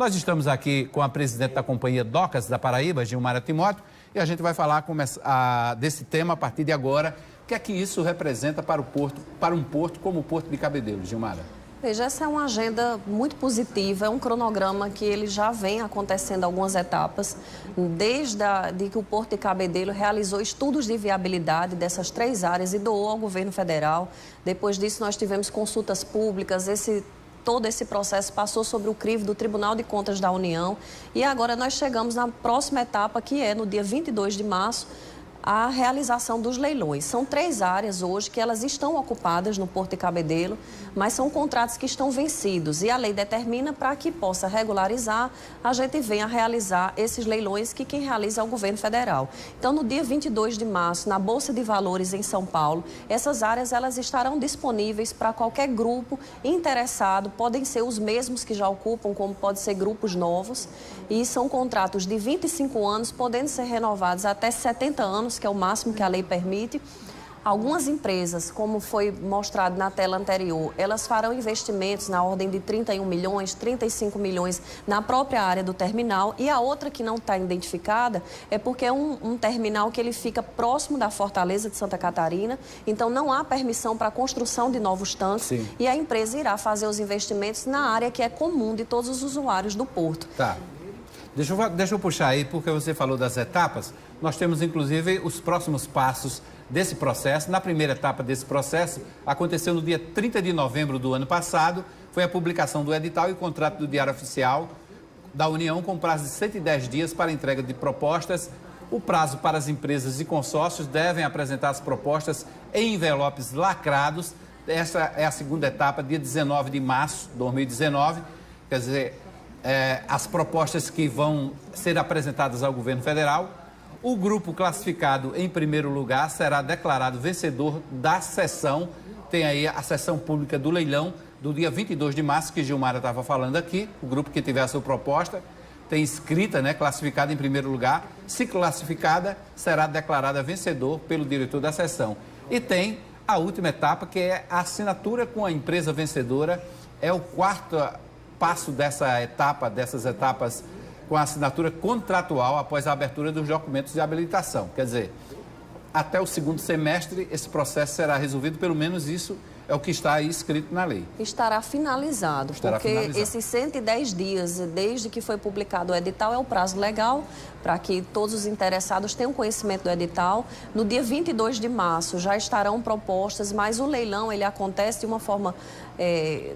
Nós estamos aqui com a presidente da Companhia Docas da Paraíba, Gilmara Timóteo, e a gente vai falar desse tema a partir de agora. O que é que isso representa para o porto, para um porto como o Porto de Cabedelo, Gilmara? Veja, essa é uma agenda muito positiva, é um cronograma que ele já vem acontecendo algumas etapas, desde que o Porto de Cabedelo realizou estudos de viabilidade dessas 3 áreas e doou ao governo federal. Depois disso, nós tivemos consultas públicas, todo esse processo passou sobre o crivo do Tribunal de Contas da União e agora nós chegamos na próxima etapa, que é no dia 22 de março, a realização dos leilões. São 3 áreas hoje que elas estão ocupadas no Porto de Cabedelo, mas são contratos que estão vencidos e a lei determina para que possa regularizar, a gente venha a realizar esses leilões que quem realiza é o governo federal. Então, no dia 22 de março, na Bolsa de Valores em São Paulo, essas áreas elas estarão disponíveis para qualquer grupo interessado, podem ser os mesmos que já ocupam, como pode ser grupos novos, e são contratos de 25 anos, podendo ser renovados até 70 anos, que é o máximo que a lei permite. Algumas empresas, como foi mostrado na tela anterior, elas farão investimentos na ordem de 31 milhões, 35 milhões na própria área do terminal, e a outra que não está identificada é porque é um terminal que ele fica próximo da Fortaleza de Santa Catarina, então não há permissão para a construção de novos tanques. Sim. E a empresa irá fazer os investimentos na área que é comum de todos os usuários do porto. Tá. Deixa eu puxar aí, porque você falou das etapas. Nós temos, inclusive, os próximos passos desse processo. Na primeira etapa desse processo, aconteceu no dia 30 de novembro do ano passado, foi a publicação do edital e contrato do Diário Oficial da União com prazo de 110 dias para entrega de propostas. O prazo para as empresas e consórcios devem apresentar as propostas em envelopes lacrados. Essa é a segunda etapa, dia 19 de março de 2019. Quer dizer, as propostas que vão ser apresentadas ao governo federal. O grupo classificado em primeiro lugar será declarado vencedor da sessão. Tem aí a sessão pública do leilão do dia 22 de março, que Gilmara estava falando aqui. O grupo que tiver a sua proposta tem escrita, classificada em primeiro lugar. Se classificada, será declarada vencedor pelo diretor da sessão. E tem a última etapa, que é a assinatura com a empresa vencedora. É o quarto passo dessas etapas, com a assinatura contratual após a abertura dos documentos de habilitação. Quer dizer, até o segundo semestre esse processo será resolvido, pelo menos isso é o que está aí escrito na lei. Estará finalizado, porque esses 110 dias, desde que foi publicado o edital, é o prazo legal para que todos os interessados tenham conhecimento do edital. No dia 22 de março já estarão propostas, mas o leilão ele acontece de uma forma,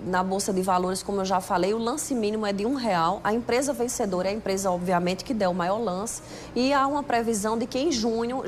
na Bolsa de Valores, como eu já falei, o lance mínimo é de R$1. A empresa vencedora é a empresa, obviamente, que der o maior lance. E há uma previsão de que em junho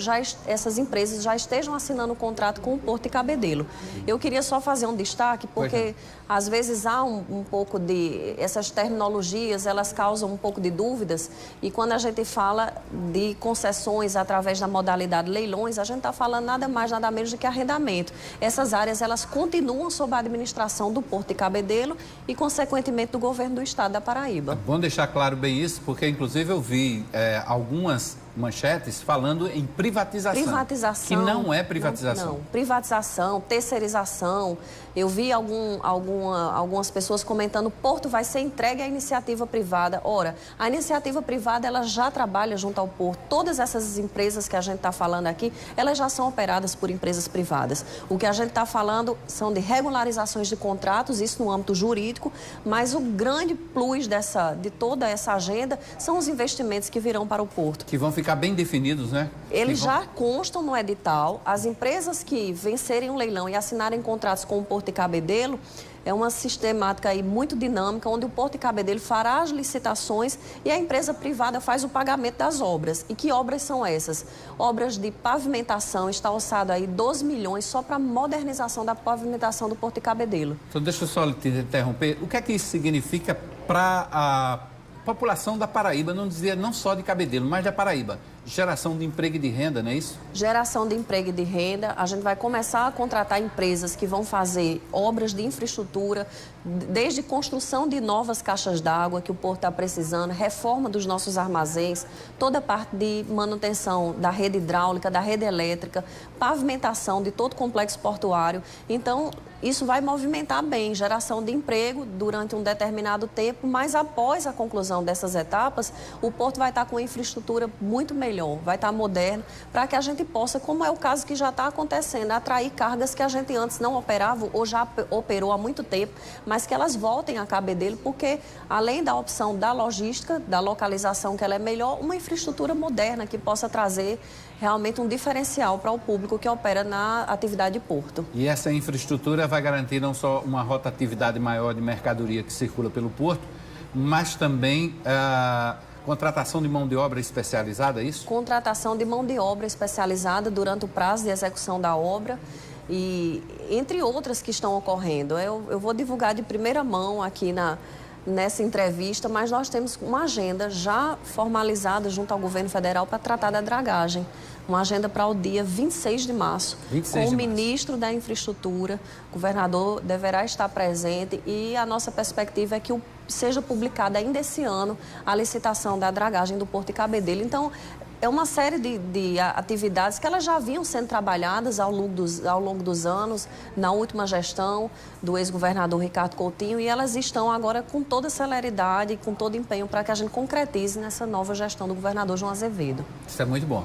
essas empresas já estejam assinando o contrato com o Porto de Cabedelo. Eu queria só fazer um destaque, porque às vezes há um pouco de... Essas terminologias, elas causam um pouco de dúvidas, e quando a gente fala de concessões através da modalidade leilões, a gente está falando nada mais, nada menos do que arrendamento. Essas áreas, elas continuam sob a administração do Porto de Cabedelo e, consequentemente, do governo do estado da Paraíba. É bom deixar claro bem isso, porque, inclusive, eu vi algumas manchetes falando em privatização. Privatização. Que não é privatização. Não. Privatização, terceirização. Eu vi algumas pessoas comentando: o porto vai ser entregue à iniciativa privada. Ora, a iniciativa privada ela já trabalha junto ao porto. Todas essas empresas que a gente está falando aqui, elas já são operadas por empresas privadas. O que a gente está falando são de regularizações de contratos, isso no âmbito jurídico, mas o grande plus de toda essa agenda são os investimentos que virão para o porto. Que vão ficar bem definidos, né? Eles já constam no edital. As empresas que vencerem um leilão e assinarem contratos com o Porto de Cabedelo, é uma sistemática aí muito dinâmica, onde o Porto de Cabedelo fará as licitações e a empresa privada faz o pagamento das obras. E que obras são essas? Obras de pavimentação, está orçado aí 12 milhões só para a modernização da pavimentação do Porto de Cabedelo. Então, deixa eu só te interromper. O que é que isso significa para a população da Paraíba, não só de Cabedelo, mas da Paraíba? geração de emprego e de renda, não é isso? Geração de emprego e de renda. A gente vai começar a contratar empresas que vão fazer obras de infraestrutura, desde construção de novas caixas d'água que o Porto está precisando, reforma dos nossos armazéns, toda a parte de manutenção da rede hidráulica, da rede elétrica, pavimentação de todo o complexo portuário. Então, isso vai movimentar bem, geração de emprego durante um determinado tempo, mas após a conclusão dessas etapas, o Porto vai estar com infraestrutura muito melhor, vai estar moderno, para que a gente possa, como é o caso que já está acontecendo, atrair cargas que a gente antes não operava ou já operou há muito tempo, mas que elas voltem a caber dele, porque além da opção da logística, da localização que ela é melhor, uma infraestrutura moderna que possa trazer realmente um diferencial para o público que opera na atividade de porto. E essa infraestrutura vai garantir não só uma rotatividade maior de mercadoria que circula pelo porto, mas também a contratação de mão de obra especializada, é isso? Contratação de mão de obra especializada durante o prazo de execução da obra e entre outras que estão ocorrendo. Eu vou divulgar de primeira mão aqui nessa entrevista, mas nós temos uma agenda já formalizada junto ao governo federal para tratar da dragagem. Uma agenda para o dia 26 de março, com o ministro da Infraestrutura, o governador deverá estar presente e a nossa perspectiva é que seja publicada ainda esse ano a licitação da dragagem do Porto de Cabedelo. Então, é uma série de atividades que elas já vinham sendo trabalhadas ao longo dos anos, na última gestão do ex-governador Ricardo Coutinho, e elas estão agora com toda celeridade e com todo empenho para que a gente concretize nessa nova gestão do governador João Azevedo. Isso é muito bom.